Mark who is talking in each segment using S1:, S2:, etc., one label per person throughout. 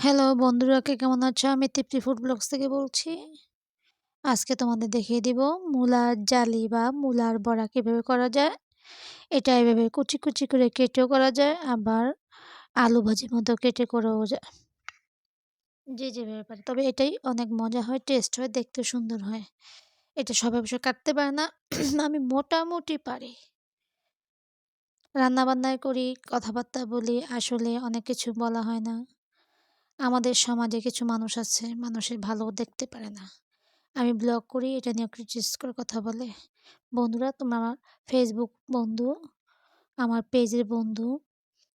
S1: Hello বন্ধুরা, কে কেমন আছো? আমি তৃপ্তি ফুড ব্লগস থেকে বলছি। আজকে তোমাদের দেখিয়ে দিব মূলার জালি বা মূলার বড়া কিভাবে করা যায়। এটা এভাবে কুচি কুচি করে কেটেও করা যায়, আবার আলু ভাজির মতো কেটে করেও যায়, যে যেভাবে পারে। তবে এটাই অনেক মজা হয়, টেস্ট হয়, দেখতে সুন্দর হয়। এটা সবাই অবশ্য কাটতে পারে না। আমি মোটামুটি পারি। রান্নাবান্নায় করি, কথাবার্তা বলি, আসলে অনেক কিছু বলা হয় না। আমাদের সমাজে কিছু মানুষ আছে, মানুষের ভালো দেখতে পারে না। আমি ব্লগ করি, এটা নিয়ে ক্রিটিসাইজ করে কথা বলে। বন্ধুরা, তোমরা আমার ফেসবুক বন্ধু, আমার পেজের বন্ধু,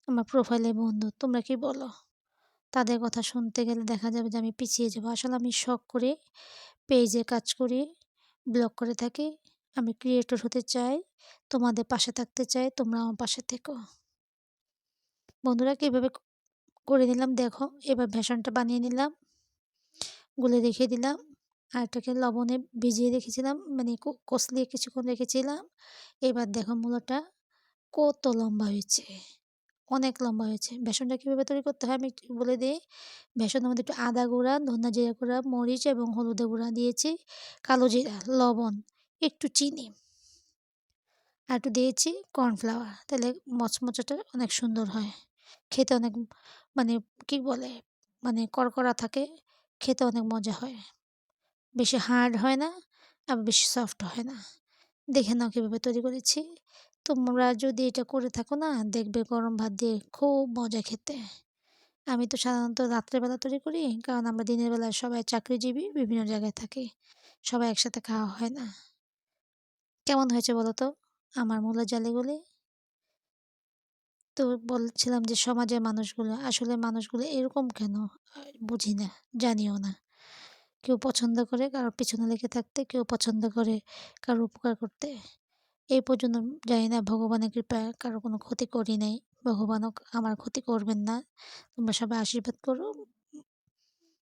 S1: আমার প্রোফাইলের বন্ধু, তোমরা কি বলো? তাদের কথা শুনতে গেলে দেখা যাবে যে আমি পিছিয়ে যাবো। আসলে আমি শখ করে পেজে কাজ করি, ব্লগ করে থাকি। আমি ক্রিয়েটর হতে চাই, তোমাদের পাশে থাকতে চাই, তোমরা আমার পাশে থেকো। বন্ধুরা, কীভাবে করে নিলাম দেখো। এবার বেসনটা বানিয়ে নিলাম, গুলে রেখে দিলাম। আর এটাকে লবণে ভিজিয়ে রেখেছিলাম, মানে কষলিয়ে কিছুক্ষণ রেখেছিলাম। এবার দেখো মূলাটা কত লম্বা হয়েছে, অনেক লম্বা হয়েছে। বেসনটা কীভাবে তৈরি করতে হয় আমি একটু বলে দিই। বেসনের মধ্যে একটু আদা গুঁড়া, ধনিয়া জিরা গুঁড়া, মরিচ এবং হলুদের গুঁড়া দিয়েছি, কালো জিরা, লবণ, একটু চিনি, আর একটু দিয়েছি কর্নফ্লাওয়ার। তাহলে মচমচাটা অনেক সুন্দর হয়, খেতে অনেক, মানে কি বলে, মানে কড়কড়া থাকে, খেতে অনেক মজা হয়। বেশি হার্ড হয় না, আবার বেশি সফট হয় না। দেখে নাও কীভাবে তৈরি করেছি। তোমরা যদি এটা করে থাকো না, দেখবে গরম ভাত দিয়ে খুব মজা খেতে। আমি তো সাধারণত রাত্রেবেলা তৈরি করি, কারণ আমরা দিনের বেলা সবাই চাকরিজীবী, বিভিন্ন জায়গায় থাকি, সবাই একসাথে খাওয়া হয় না। কেমন হয়েছে বলো তো আমার মূলা জালিগুলি? তো বলছিলাম যে সমাজের মানুষগুলো, আসলে মানুষগুলো এরকম কেন বুঝি না, জানিও না। কেউ পছন্দ করে কারোর পিছনে লেগে থাকতে, কেউ পছন্দ করে কারোর উপকার করতে। এই পর্যন্ত জানি না, ভগবানের কৃপায় কারো কোনো ক্ষতি করি নাই। ভগবানও আমার ক্ষতি করবেন না। তোমরা সবাই আশীর্বাদ করো।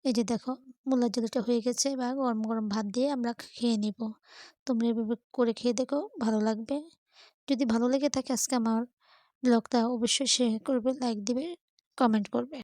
S1: এই যে দেখো, মূলার জলটা হয়ে গেছে, এবার গরম গরম ভাত দিয়ে আমরা খেয়ে নিব। তোমরা এভাবে করে খেয়ে দেখো, ভালো লাগবে। যদি ভালো লেগে থাকে আজকে আমার ব্লগটা, অবশ্যই শেয়ার করবে, লাইক দিবে, কমেন্ট করবে।